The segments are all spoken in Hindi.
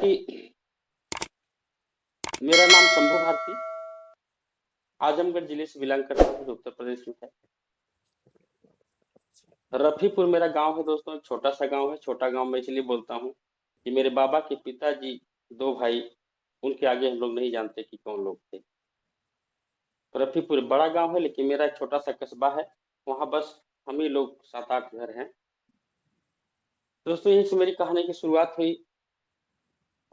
कि मेरा नाम शंभू भारती आजमगढ़ जिले से बिलोंग करता हूँ, जो उत्तर प्रदेश में है। रफीपुर मेरा गांव है दोस्तों, एक छोटा सा गांव है। छोटा गांव मैं इसलिए बोलता हूँ कि मेरे बाबा के पिताजी दो भाई, उनके आगे हम लोग नहीं जानते कि कौन लोग थे। तो रफीपुर बड़ा गांव है, लेकिन मेरा एक छोटा सा कस्बा है। वहाँ बस हम ही लोग 7-8 घर हैं। दोस्तों यहीं से मेरी कहानी की शुरुआत हुई।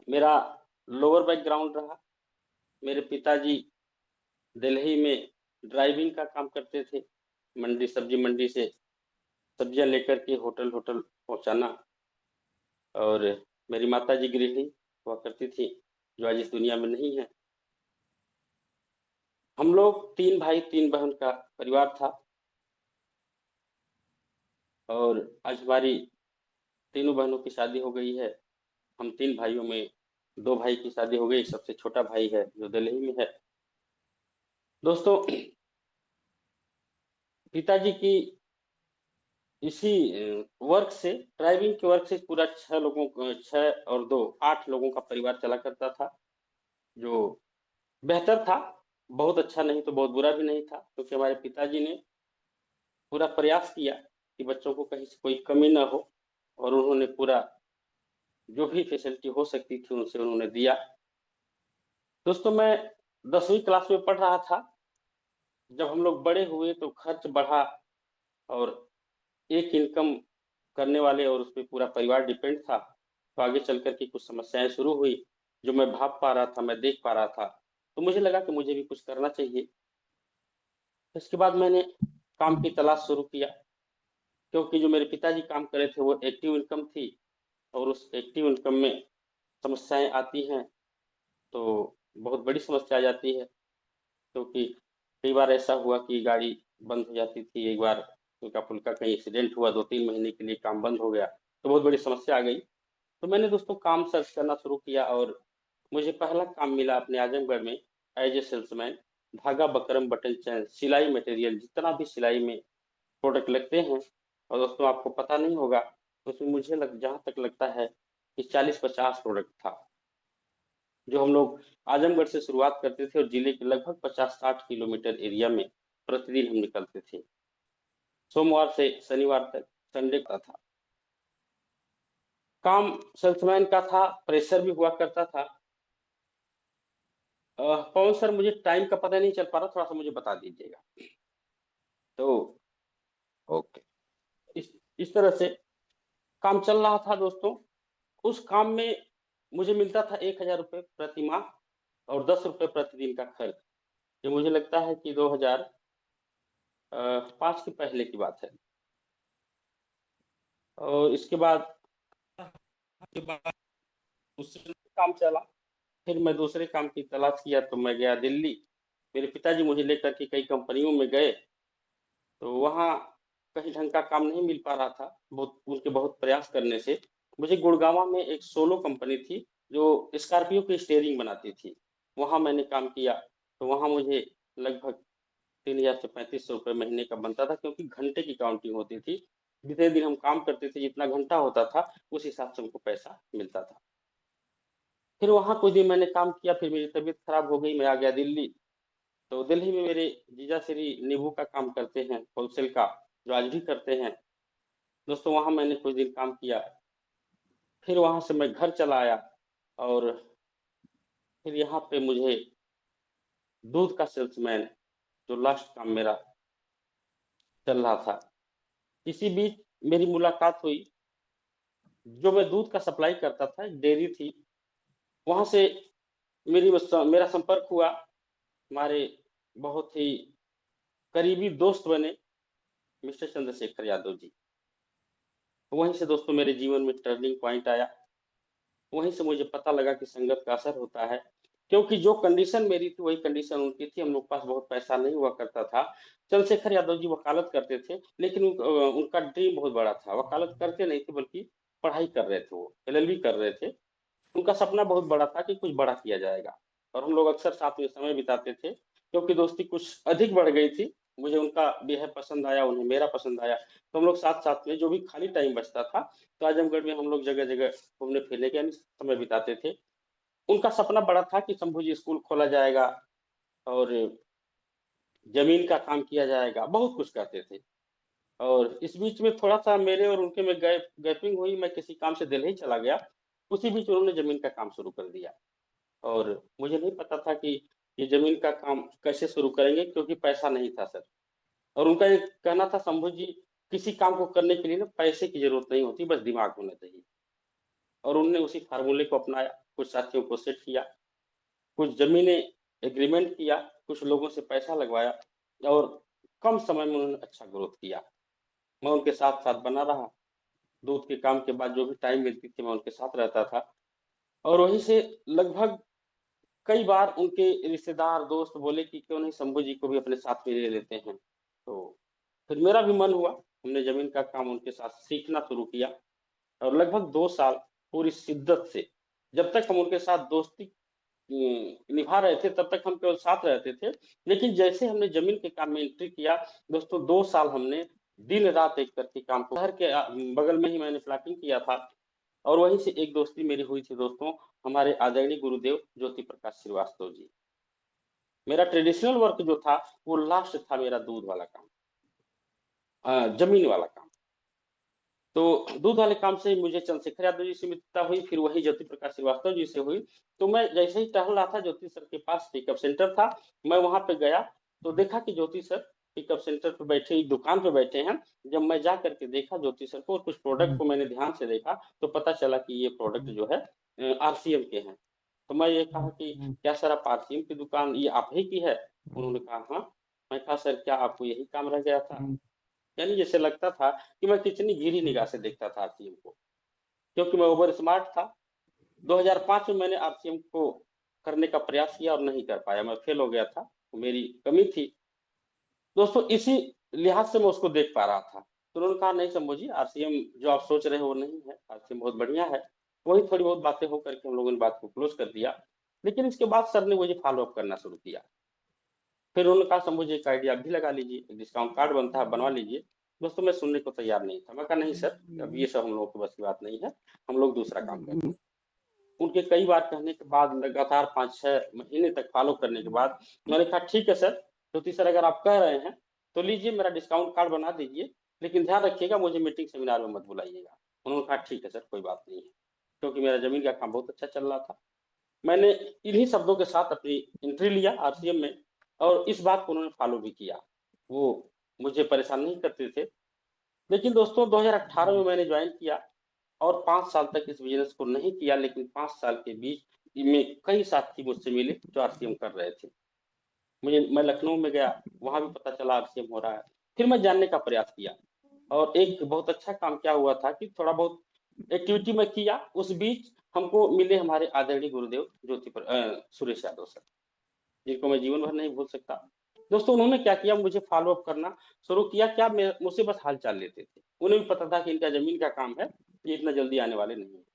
मेरा लोअर बैकग्राउंड रहा। मेरे पिताजी दिल्ली में ड्राइविंग का काम करते थे। मंडी, सब्जी मंडी से सब्जियां लेकर के होटल होटल पहुंचाना। और मेरी माता जी गृहिणी हुआ करती थी, जो आज इस दुनिया में नहीं है। हम लोग 3 भाई 3 बहन का परिवार था। और आज हमारी तीनों बहनों की शादी हो गई है। हम 3 भाइयों में 2 भाई की शादी हो गई, सबसे छोटा भाई है जो दिल्ली में है। दोस्तों पिताजी की इसी वर्क से, ड्राइविंग के वर्क से पूरा 6 और 2 8 लोगों का परिवार चला करता था, जो बेहतर था। बहुत अच्छा नहीं तो बहुत बुरा भी नहीं था, क्योंकि हमारे पिताजी ने पूरा प्रयास किया कि बच्चों को कहीं से कोई कमी ना हो। और उन्होंने पूरा जो भी फैसिलिटी हो सकती थी उनसे उन्होंने दिया। दोस्तों मैं 10वीं क्लास में पढ़ रहा था। जब हम लोग बड़े हुए तो खर्च बढ़ा, और एक इनकम करने वाले और उस पर पूरा परिवार डिपेंड था। तो आगे चल करके कुछ समस्याएं शुरू हुई, जो मैं भाप पा रहा था, मैं देख पा रहा था। तो मुझे लगा कि मुझे भी कुछ करना चाहिए। इसके बाद मैंने काम की तलाश शुरू किया, क्योंकि जो मेरे पिताजी काम कर रहे थे वो एक्टिव इनकम थी। और उस एक्टिव इनकम में समस्याएं आती हैं, तो बहुत बड़ी समस्या आ जाती है। क्योंकि कई बार ऐसा हुआ कि गाड़ी बंद हो जाती थी। एक बार हल्का फुल्का कहीं एक्सीडेंट हुआ, 2-3 महीने के लिए काम बंद हो गया, तो बहुत बड़ी समस्या आ गई। तो मैंने दोस्तों काम सर्च करना शुरू किया, और मुझे पहला काम मिला अपने आजमगढ़ में एज ए सेल्समैन। धागा, बकरम, बटन चैन, सिलाई मटेरियल, जितना भी सिलाई में प्रोडक्ट लगते हैं। और दोस्तों आपको पता नहीं होगा, तो उसमें मुझे जहाँ तक लगता है कि 40-50 प्रोडक्ट था, जो हम लोग आजमगढ़ से शुरुआत करते थे और जिले के लगभग 50-60 किलोमीटर एरिया में प्रतिदिन हम निकलते थे, सोमवार से शनिवार तक, संडे का था। काम सेल्समैन का था, प्रेशर भी हुआ करता था। पवन सर, मुझे टाइम का पता नहीं चल पा रहा, थोड़ा सा मुझे बता दीजिएगा। तो ओके, इस तरह से काम चल रहा था दोस्तों। उस काम में मुझे मिलता था 1,000 रुपये प्रति माह, और 10 रुपये प्रतिदिन का खर्च। ये मुझे लगता है कि 2005 के पहले की बात है। और इसके बाद उससे काम चला। फिर मैं दूसरे काम की तलाश किया, तो मैं गया दिल्ली। मेरे पिताजी मुझे लेकर के कई कंपनियों में गए, तो वहाँ कहीं ढंग का काम नहीं मिल पा रहा था। बहुत प्रयास करने से मुझे गुड़गांव में एक सोलो कंपनी थी, जो स्कॉर्पियो की स्टीयरिंग बनाती थी। वहाँ मैंने काम किया। तो वहाँ मुझे लगभग 3,000 से 3,500 रुपये महीने का बनता था, क्योंकि घंटे की काउंटिंग होती थी। जितने दिन हम काम करते थे, जितना घंटा होता था, उस हिसाब से हमको पैसा मिलता था। फिर वहाँ कुछ दिन मैंने काम किया, फिर मेरी तबीयत खराब हो गई, मैं आ गया दिल्ली। तो दिल्ली में मेरे जीजा श्री नींबू का काम करते हैं, होलसेल का, जो आज भी करते हैं। दोस्तों वहाँ मैंने कुछ दिन काम किया। फिर वहाँ से मैं घर चला आया। और फिर यहाँ पे मुझे दूध का सेल्समैन, जो लास्ट काम मेरा चल रहा था, इसी बीच मेरी मुलाकात हुई। जो मैं दूध का सप्लाई करता था, एक डेयरी थी, वहां से मेरा संपर्क हुआ। हमारे बहुत ही करीबी दोस्त बने मिस्टर चंद्रशेखर यादव जी। वहीं से दोस्तों मेरे जीवन में टर्निंग पॉइंट आया। वहीं से मुझे पता लगा कि संगत का असर होता है। क्योंकि जो कंडीशन मेरी थी वही कंडीशन उनकी थी। हम लोग पास बहुत पैसा नहीं हुआ करता था। चंद्रशेखर यादव जी वकालत करते थे, लेकिन उनका ड्रीम बहुत बड़ा था। वकालत करते नहीं थे, बल्कि पढ़ाई कर रहे थे, वो LLB कर रहे थे। उनका सपना बहुत बड़ा था कि कुछ बड़ा किया जाएगा। और हम लोग अक्सर साथ में समय बिताते थे, क्योंकि दोस्ती कुछ अधिक बढ़ गई थी। मुझे उनका बेहद पसंद आया, उन्हें मेरा पसंद आया। तो हम लोग साथ-साथ में जो भी खाली टाइम बचता था, तो आजमगढ़ में हम लोग जगह-जगह घूमने-फिरने के यानी समय बिताते थे। उनका सपना बड़ा था कि शंभू जी स्कूल खोला जाएगा और ज़मीन का काम किया जाएगा, बहुत कुछ कहते थे। और इस बीच में थोड़ा-सा मेरे और उनके में गैपिंग हुई, मैं किसी काम से दिल्ली चला गया। उसी बीच उन्होंने ज़मीन का काम शुरू कर दिया और मुझे नहीं पता था कि ये ज़मीन का काम कैसे शुरू करेंगे क्योंकि पैसा नहीं था सर। और उनका एक कहना था, शंभू जी किसी काम को करने के लिए ना पैसे की ज़रूरत नहीं होती, बस दिमाग होना चाहिए। और उन्होंने उसी फ़ॉर्मूले को अपनाया, कुछ साथियों को सेट किया, कुछ ज़मीनें एग्रीमेंट किया, कुछ लोगों से पैसा लगवाया और कम समय में उन्होंने अच्छा ग्रोथ किया। मैं उनके साथ-साथ बना रहा। दूध के काम के बाद जो भी टाइम मिलती थी, मैं उनके साथ रहता था और वहीं से लगभग कई बार उनके रिश्तेदार, दोस्त बोले कि क्यों नहीं शंभू जी को भी अपने साथ में ले लेते हैं। तो फिर मेरा भी मन हुआ, हमने ज़मीन का काम उनके साथ सीखना शुरू किया और लगभग 2 साल पूरी शिद्दत से, जब तक हम उनके साथ दोस्ती निभा रहे थे, तब तक हम केवल साथ रहते थे। लेकिन जैसे हमने ज़मीन के काम में एंट्री किया, दोस्तों 2 साल हमने दिन-रात एक करके काम को शहर के बगल में ही मैंने प्लॉटिंग किया था और वहीं से एक दोस्ती मेरी हुई थी दोस्तों, हमारे आदरणीय गुरुदेव ज्योति प्रकाश श्रीवास्तव जी। मेरा ट्रेडिशनल वर्क जो था, वो लास्ट था मेरा दूध वाला काम, ज़मीन वाला काम। तो दूध वाले काम से मुझे चंद्रशेखर यादव जी से मित्रता हुई, फिर वही ज्योति प्रकाश श्रीवास्तव जी से हुई। तो मैं जैसे ही टहल रहा था, ज्योति सर के पास पिकअप सेंटर था, मैं वहाँ पे गया, तो देखा कि ज्योति सर पिकअप सेंटर पे बैठे, एक दुकान पे बैठे हैं। जब मैं जा करके देखा ज्योति सर को और कुछ प्रोडक्ट को मैंने ध्यान से देखा, तो पता चला कि ये प्रोडक्ट जो है आरसीएम के हैं। तो मैं ये कहा कि क्या सर आप आरसीएम की दुकान ये आप ही की है? उन्होंने कहा हाँ। मैं कहा सर क्या आपको यही काम रह गया था? यानी जैसे लगता था कि मैं कितनी गीली निगाह से देखता था आरसीएम को, क्योंकि मैं ओवर स्मार्ट था। 2005 में मैंने आरसीएम को करने का प्रयास किया और नहीं कर पाया, मैं फेल हो गया था, तो मेरी कमी थी। दोस्तों इसी लिहाज से मैं उसको देख पा रहा था। तो उन्होंने कहा नहीं शंभू जी, आरसीएम जो आप सोच रहे हो वो नहीं है, आरसीएम बहुत बढ़िया है। वही थोड़ी बहुत बातें हो करके हम लोगों ने बात को क्लोज कर दिया। लेकिन इसके बाद सर ने मुझे फॉलो अप करना शुरू किया। फिर उन्होंने कहा शंभू जी एक आइडिया आप भी लगा लीजिए, एक डिस्काउंट कार्ड बनता है बनवा लीजिए। दोस्तों मैं सुनने को तैयार नहीं था, मैं कहा नहीं सर, अब ये सब हम लोगों के बस की बात नहीं है, हम लोग दूसरा काम करते हैं। उनके कई बार कहने के बाद लगातार 5-6 महीने तक फॉलो करने के बाद मैंने कहा ठीक है सर, ज्योति सर अगर आप कह रहे हैं तो लीजिए मेरा डिस्काउंट कार्ड बना दीजिए, लेकिन ध्यान रखिएगा मुझे मीटिंग सेमिनार में मत बुलाइएगा। उन्होंने कहा ठीक है सर कोई बात नहीं है, क्योंकि मेरा जमीन का काम बहुत अच्छा चल रहा था। मैंने इन्हीं शब्दों के साथ अपनी एंट्री लिया आरसीएम में और इस बात को उन्होंने फॉलो भी किया। वो मुझे परेशान नहीं करते थे। लेकिन दोस्तों 2018 में मैंने ज्वाइन किया और 5 साल तक इस बिज़नेस को नहीं किया, लेकिन 5 साल के बीच में कई साथी मुझसे मिले जो आरसीएम कर रहे थे। मैं लखनऊ में गया, वहाँ भी पता चला आरसीएम हो रहा है। फिर मैं जानने का प्रयास किया और एक बहुत अच्छा काम क्या हुआ था कि थोड़ा बहुत एक्टिविटी मैं किया, उस बीच हमको मिले हमारे आदरणीय गुरुदेव सुरेश यादव सर, जिनको मैं जीवन भर नहीं भूल सकता। दोस्तों उन्होंने क्या किया, मुझे फ़ॉलो अप करना शुरू किया, क्या मैं मुझसे बस हाल-चाल लेते थे। उन्हें भी पता था कि इनका ज़मीन का काम है, ये इतना जल्दी आने वाले नहीं हैं।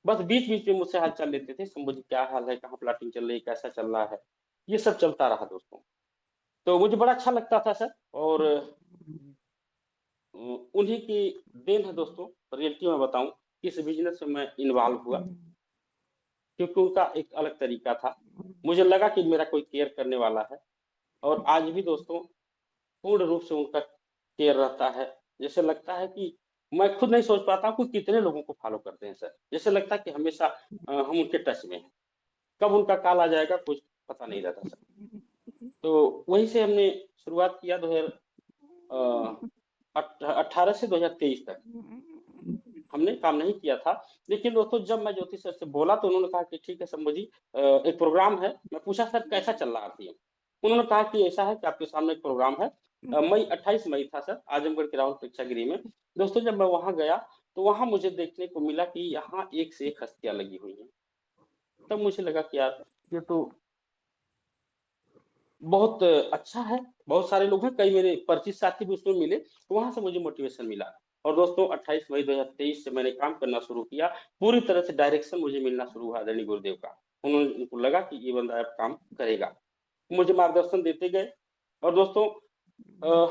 बस बीच-बीच में मुझसे हाल-चाल लेते थे, शंभू जी क्या हाल है, कहाँ प्लॉटिंग चल रही है, कैसा चल रहा है? ये सब चलता रहा दोस्तों। तो मुझे बड़ा अच्छा लगता था सर और उन्हीं की देन है दोस्तों, रियलिटी में बताऊँ, इस बिज़नेस में मैं इन्वॉल्व हुआ। क्योंकि उनका एक अलग तरीका था। मुझे लगा कि मेरा कोई केयर करने वाला है और आज भी दोस्तों पूर्ण रूप से उनका केयर रहता है। जैसे लगता है कि मैं खुद नहीं सोच पाता हूँ कि कितने लोगों को फ़ॉलो करते हैं सर। जैसे लगता है कि हमेशा हम उनके टच में हैं। कब उनका कॉल आ जाएगा कुछ पता नहीं रहता सर। तो वहीं से हमने शुरुआत किया 2000 18 से 2023 तक। हमने काम नहीं किया था। लेकिन दोस्तों जब मैं ज्योति सर से बोला तो उन्होंने कहा कि ठीक है शंभू जी, एक प्रोग्राम है। मैं पूछा सर कैसा चल रहा है आरसीएम? उन्होंने कहा कि ऐसा है कि आपके सामने एक प्रोग्राम है। मई 28 मई था सर, आजमगढ़ के राहुल प्रेक्षागृह में। दोस्तों जब मैं वहाँ गया तो वहाँ मुझे देखने को मिला कि यहाँ एक से एक हस्तियाँ लगी हुई हैं। तब मुझे लगा कि यार ये तो बहुत अच्छा है, बहुत सारे लोग हैं, कई मेरे परिचित साथी भी उसमें मिले, तो वहाँ से मुझे मोटिवेशन मिला। और दोस्तों 28 मई 2023 से मैंने काम करना शुरू किया, पूरी तरह से डायरेक्शन मुझे मिलना शुरू हुआ आदरणीय गुरुदेव का। उनको लगा कि ये बंदा अब काम करेगा, मुझे मार्गदर्शन देते गए और दोस्तों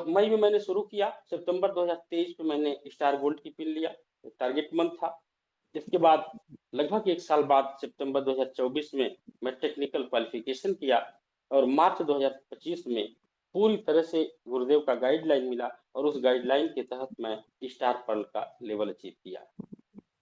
मई में मैंने शुरू किया, सितंबर 2023 में मैंने स्टार गोल्ड की पिन लिया, टारगेट मंथ था। इसके बाद लगभग 1 साल बाद सितंबर 2024 में मैं टेक्निकल क्वालिफिकेशन किया और मार्च 2025 में पूरी तरह से गुरुदेव का गाइडलाइन मिला और उस गाइडलाइन के तहत मैं स्टार पर्ल का लेवल अचीव किया।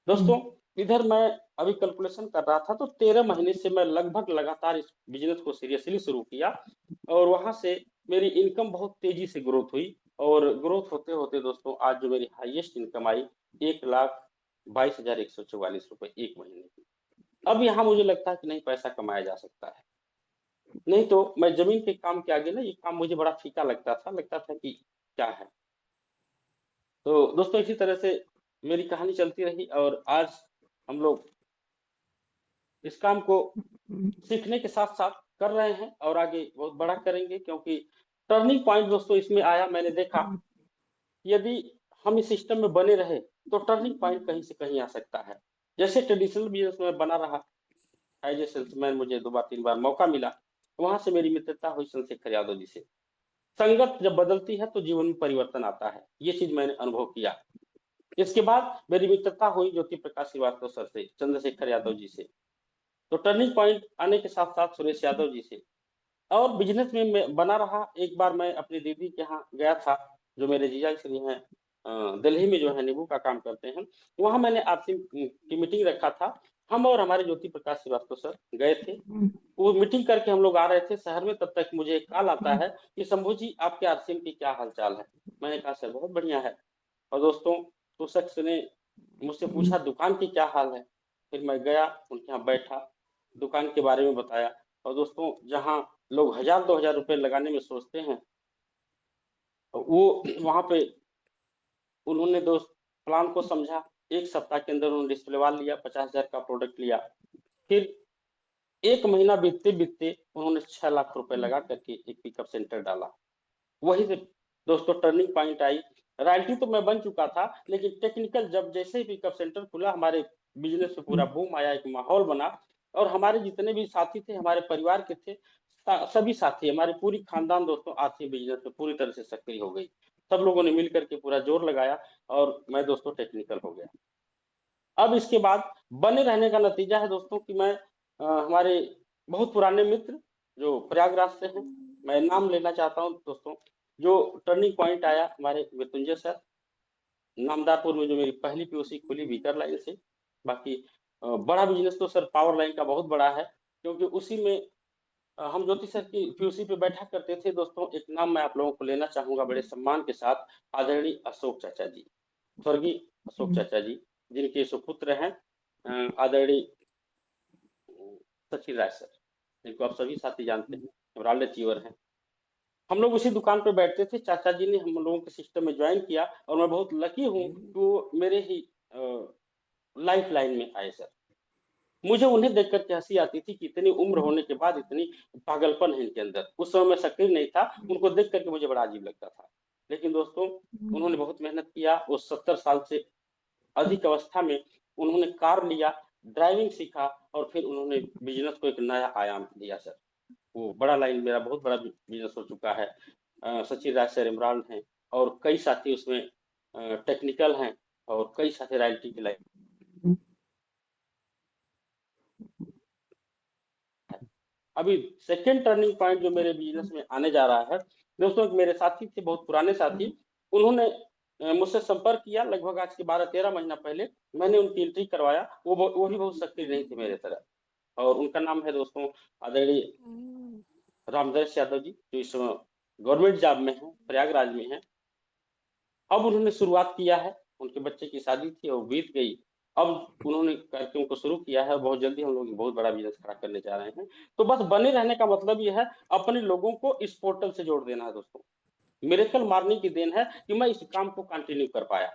दोस्तों इधर मैं अभी कैलकुलेशन कर रहा था तो 13 महीने से मैं लगभग लगातार इस बिजनेस को सीरियसली शुरू किया और वहां से मेरी इनकम बहुत तेजी से ग्रोथ हुई और ग्रोथ होते होते दोस्तों आज जो मेरी हाईएस्ट इनकम आई 1,22,144 रुपए एक महीने की। अब यहाँ मुझे लगता है कि नहीं, पैसा कमाया जा सकता है। नहीं तो मैं जमीन के काम के आगे ना ये काम मुझे बड़ा फीका लगता था कि क्या है। तो दोस्तों इसी तरह से मेरी कहानी चलती रही और आज हम लोग इस काम को सीखने के साथ साथ कर रहे हैं और आगे बहुत बड़ा करेंगे, क्योंकि टर्निंग पॉइंट दोस्तों इसमें आया, मैंने देखा यदि हम इस सिस्टम में बने रहे तो टर्निंग पॉइंट कहीं से कहीं आ सकता है। जैसे ट्रेडिशनल बिजनेस में बना रहा, एज ए सेल्समैन मुझे 2 बार 3 बार मौका मिला, वहां से मेरी मित्रता हुई चंद्रशेखर यादव जी से। संगत जब बदलती है तो जीवन में परिवर्तन आता है, ये चीज मैंने अनुभव किया। इसके बाद मेरी मित्रता हुई ज्योति प्रकाश श्रीवास्तव सर से, चंद्रशेखर यादव जी से। तो टर्निंग पॉइंट आने के साथ साथ सुरेश यादव जी से और बिजनेस में मैं बना रहा। एक बार मैं अपनी दीदी के यहाँ गया था, जो मेरे जीजा श्री हैं, दिल्ली में जो है नींबू का काम करते हैं, वहां मैंने आपसी की मीटिंग रखा था। हम और हमारे ज्योति प्रकाश श्रीवास्तव सर गए थे, वो मीटिंग करके हम लोग आ रहे थे शहर में, तब तक मुझे एक कॉल आता है कि शंभू जी आपके आरसीएम की क्या हालचाल है। मैंने कहा सर बहुत बढ़िया है। और दोस्तों उस शख्स ने मुझसे पूछा दुकान की क्या हाल है। फिर मैं गया उनके यहाँ बैठा, दुकान के बारे में बताया। और दोस्तों जहाँ लोग 1,000-2,000 रुपए लगाने में सोचते हैं, वो वहां पे उन्होंने दोस्त प्लान को समझा। 1 सप्ताह के अंदर उन्होंने डिस्प्ले वाल लिया, 50,000 का प्रोडक्ट लिया। फिर 1 महीना बीतते बीतते उन्होंने 6 लाख रुपए लगा करके एक पिकअप सेंटर डाला। वही से दोस्तों टर्निंग पॉइंट आई। रॉयल्टी तो मैं बन चुका था, लेकिन टेक्निकल जब जैसे ही पिकअप सेंटर खुला हमारे बिजनेस में पूरा बूम आया, एक माहौल बना। और हमारे जितने भी साथी थे, हमारे परिवार के थे, सभी साथी, हमारी पूरी खानदान दोस्तों आर्थिक बिजनेस में पूरी तरह से सक्रिय हो गई। सब लोगों ने मिलकर के पूरा जोर लगाया और मैं दोस्तों टेक्निकल हो गया। अब इसके बाद बने रहने का नतीजा है दोस्तों कि मैं हमारे बहुत पुराने मित्र जो प्रयागराज से हैं, मैं नाम लेना चाहता हूं दोस्तों। जो टर्निंग पॉइंट आया हमारे मृत्युंजय सर, नामदारपुर में जो मेरी पहली पीओसी खुली बीकर लाइन से। बाकी बड़ा बिजनेस तो सर पावर लाइन का बहुत बड़ा है, क्योंकि उसी में हम ज्योति सर की पीओसी पे बैठा करते थे। दोस्तों एक नाम मैं आप लोगों को लेना चाहूंगा बड़े सम्मान के साथ, आदरणीय अशोक चाचा जी, स्वर्गीय अशोक चाचा जी, जिनके सुपुत्र हैं आदरणीय सचिन राय सर, जिनको आप सभी साथी जानते हैं, एमराल्ड अचीवर हैं। हम लोग उसी दुकान पे बैठते थे, चाचा जी ने हम लोगों के सिस्टम में ज्वाइन किया और मैं बहुत लकी हूँ कि वो मेरे ही लाइफ लाइन में आए सर। मुझे उन्हें देख करके हंसी आती थी कि इतनी उम्र होने के बाद इतनी पागलपन है इनके अंदर। उस समय मैं सक्रिय नहीं था, उनको देख करके मुझे बड़ा अजीब लगता था। लेकिन दोस्तों उन्होंने बहुत मेहनत किया। वो 70 साल से अधिक अवस्था में उन्होंने कार लिया, ड्राइविंग सीखा और फिर उन्होंने बिजनेस को एक नया आयाम दिया सर। वो बड़ा लाइन मेरा बहुत बड़ा बिजनेस हो चुका है। सचिन राज सर इमरान हैं और कई साथी उसमें टेक्निकल हैं और कई साथी रॉयल्टी की लाइन है। अभी सेकेंड टर्निंग पॉइंट जो मेरे बिजनेस में आने जा रहा है दोस्तों, एक मेरे साथी थे, बहुत पुराने साथी, उन्होंने मुझसे संपर्क किया लगभग आज के 12-13 महीना पहले। मैंने उनकी एंट्री करवाया। वो भी बहुत सक्रिय नहीं थे मेरे तरह, और उनका नाम है दोस्तों आदरणीय रामदर्श यादव जी, जो इस समय गवर्नमेंट जॉब में है, प्रयागराज में है। अब उन्होंने शुरुआत किया है, उनके बच्चे की शादी थी और बीत गई। अब उन्होंने करके उनको शुरू किया है, बहुत जल्दी हम लोग बहुत बड़ा बिजनेस खड़ा करने जा रहे हैं। तो बस बने रहने का मतलब यह है अपने लोगों को इस पोर्टल से जोड़ देना है दोस्तों। मिरेकल मारने की देन है कि मैं इस काम को कंटिन्यू कर पाया।